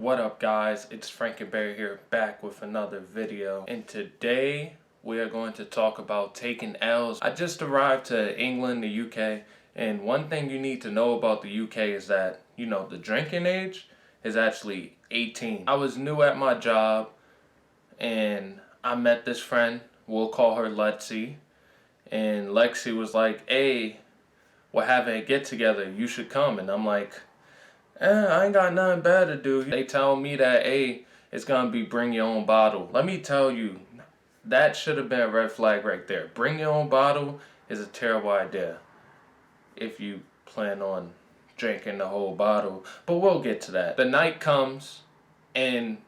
What up, guys? It's Frankenberry here, back with another video. And today we are going to talk about taking L's. I just arrived to England, the UK, and one thing you need to know about the UK is that, the drinking age is actually 18. I was new at my job and I met this friend. We'll call her Lexi. And Lexi was like, "Hey, we're having a get together. You should come." And I'm like, I ain't got nothing better to do. They tell me that, hey, it's gonna be bring your own bottle. Let me tell you, that should have been a red flag right there. Bring your own bottle is a terrible idea if you plan on drinking the whole bottle. But we'll get to that. The night comes and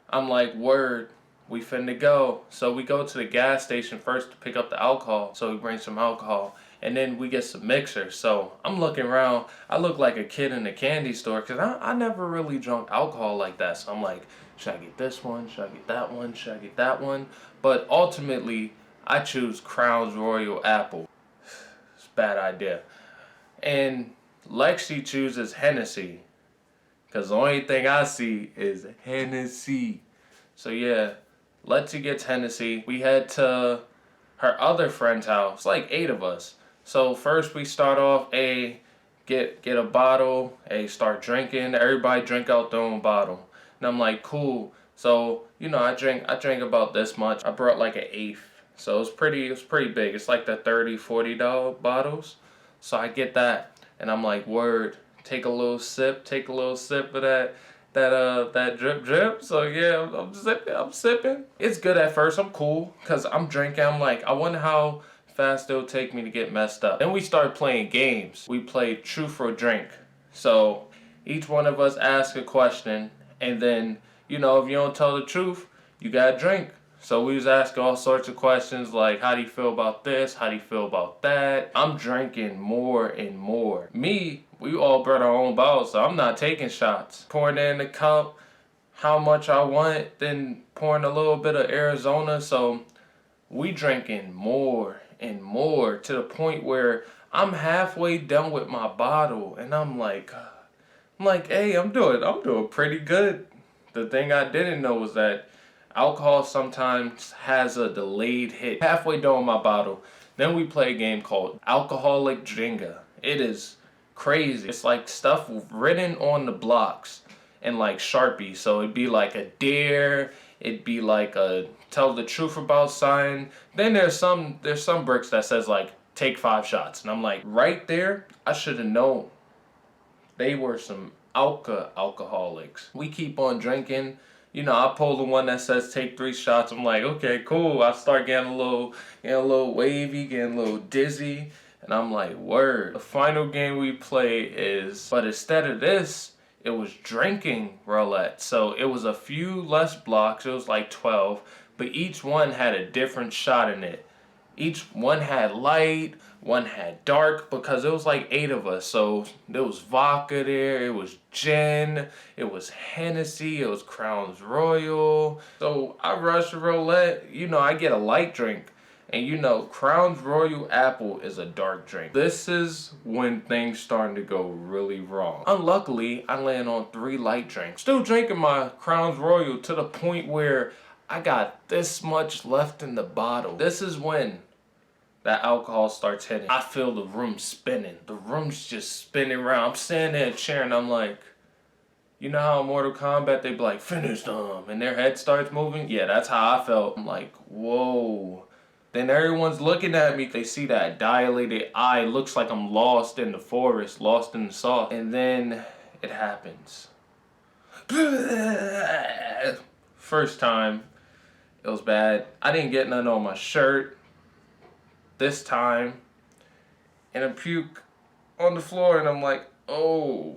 I'm like, word, we finna go. So we go to the gas station first to pick up the alcohol. So we bring some alcohol. And then we get some mixers. So I'm looking around. I look like a kid in a candy store because I never really drunk alcohol like that. So I'm like, should I get this one? Should I get that one? Should I get that one? But ultimately, I choose Crown's Royal Apple. It's a bad idea. And Lexi chooses Hennessy. Because the only thing I see is Hennessy. So yeah, Lexi gets Hennessy. We head to her other friend's house. It's like 8 of us. So first we start off, get a bottle, start drinking. Everybody drink out their own bottle. And I'm like, cool. So, I drink about this much. I brought like an eighth. So it's pretty big. It's like the $30-$40 bottles. So I get that and I'm like, word, take a little sip of that drip. So yeah, I'm sipping. It's good at first. I'm cool because I'm drinking. I'm like, I wonder how fast it'll take me to get messed up. Then we start playing games. We played Truth or Drink. So each one of us asks a question, and then if you don't tell the truth, you gotta drink. So we was asking all sorts of questions like, how do you feel about this? How do you feel about that? I'm drinking more and more. We all brought our own bottles, so I'm not taking shots. Pouring it in the cup, how much I want, then pouring a little bit of Arizona. So we drinking more and more to the point where I'm halfway done with my bottle, and I'm like, hey, I'm doing pretty good. The thing I didn't know was that alcohol sometimes has a delayed hit. Halfway done with my bottle, then we play a game called Alcoholic Jenga. It is crazy. It's like stuff written on the blocks and like Sharpie. So it'd be like a dare. It'd be like a tell the truth about sign. Then there's some bricks that says like take 5 shots, and I'm like, right there, I should have known. They were some alcoholics. We keep on drinking. I pull the one that says take 3 shots. I'm like, okay, cool. I start getting a little wavy, getting a little dizzy. And I'm like, word. The final game we play but instead of this, it was drinking roulette. So it was a few less blocks. It was like 12. But each one had a different shot in it. Each one had light, one had dark, because it was like 8 of us. So there was vodka there, it was gin, it was Hennessy, it was Crown's Royal. So I rush roulette, I get a light drink. And Crown's Royal Apple is a dark drink. This is when things starting to go really wrong. Unluckily, I land on 3 light drinks. Still drinking my Crown's Royal to the point where I got this much left in the bottle. This is when that alcohol starts hitting. I feel the room spinning. The room's just spinning around. I'm standing in a chair and I'm like, you know how in Mortal Kombat they be like, finish them, and their head starts moving? Yeah, that's how I felt. I'm like, whoa. Then everyone's looking at me. They see that dilated eye. It looks like I'm lost in the forest, lost in the sauce. And then it happens. First time, it was bad. I didn't get none on my shirt this time. And I puke on the floor, and I'm like, oh.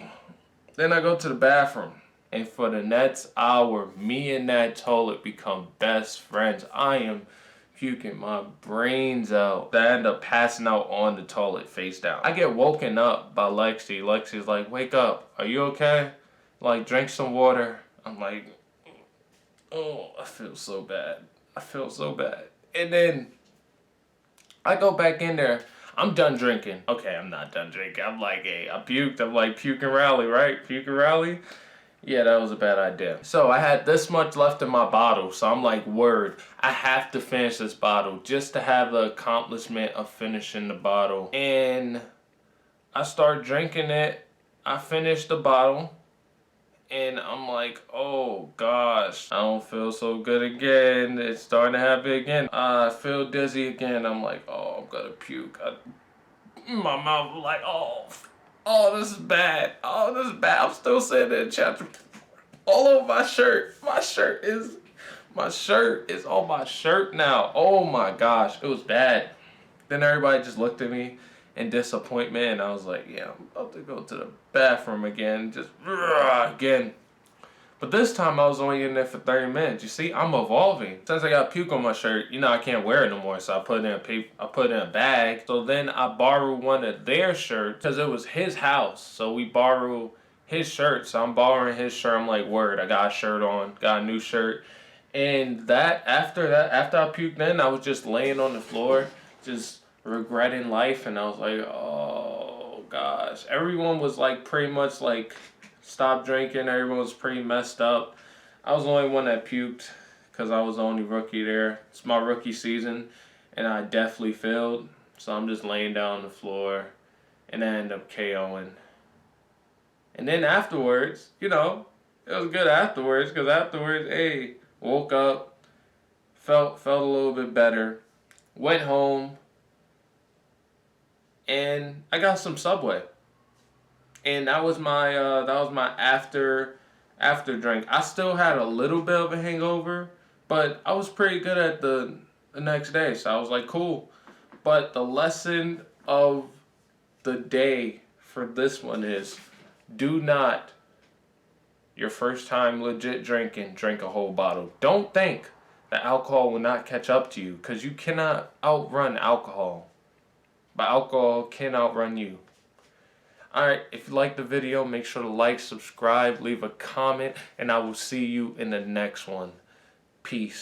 Then I go to the bathroom. And for the next hour, me and that toilet become best friends. I am puking my brains out. I end up passing out on the toilet face down. I get woken up by Lexi. Lexi's like, wake up. Are you okay? Like, drink some water. I'm like, oh, I feel so bad. And then I go back in there. I'm done drinking. Okay, I'm not done drinking. I'm like, hey, I puked. I'm like, puke and rally, right? Puke and rally. Yeah, that was a bad idea. So I had this much left in my bottle, so I'm like, word, I have to finish this bottle just to have the accomplishment of finishing the bottle. And I start drinking it. I finished the bottle. And I'm like, oh gosh, I don't feel so good again. It's starting to happen again. I feel dizzy again. I'm like, oh, I'm gonna puke. My mouth was like, oh, this is bad. Oh, this is bad. I'm still sitting in chapter all over my shirt. My shirt is on my shirt now. Oh my gosh, it was bad. Then everybody just looked at me in disappointment, and I was like, yeah, I'm about to go to the bathroom again, just again. But this time I was only in there for 30 minutes. You see, I'm evolving. Since I got puke on my shirt, I can't wear it no more. So I put it in a bag. So then I borrowed one of their shirts because it was his house. So we borrowed his shirt. So I'm borrowing his shirt. I'm like, word, I got a shirt on, got a new shirt. And after I puked in, I was just laying on the floor, just regretting life. And I was like, oh gosh. Everyone was like pretty much like stopped drinking. Everyone was pretty messed up. I was the only one that puked because I was the only rookie there. It's my rookie season, and I definitely failed. So I'm just laying down on the floor, and I end up KOing. And then afterwards, it was good afterwards because afterwards, hey, woke up, felt a little bit better, went home, and I got some Subway. And that was my after drink. I still had a little bit of a hangover, but I was pretty good at the next day. So I was like, cool. But the lesson of the day for this one is, do not, your first time legit drinking, drink a whole bottle. Don't think that alcohol will not catch up to you, because you cannot outrun alcohol. But alcohol can outrun you. Alright, if you liked the video, make sure to like, subscribe, leave a comment, and I will see you in the next one. Peace.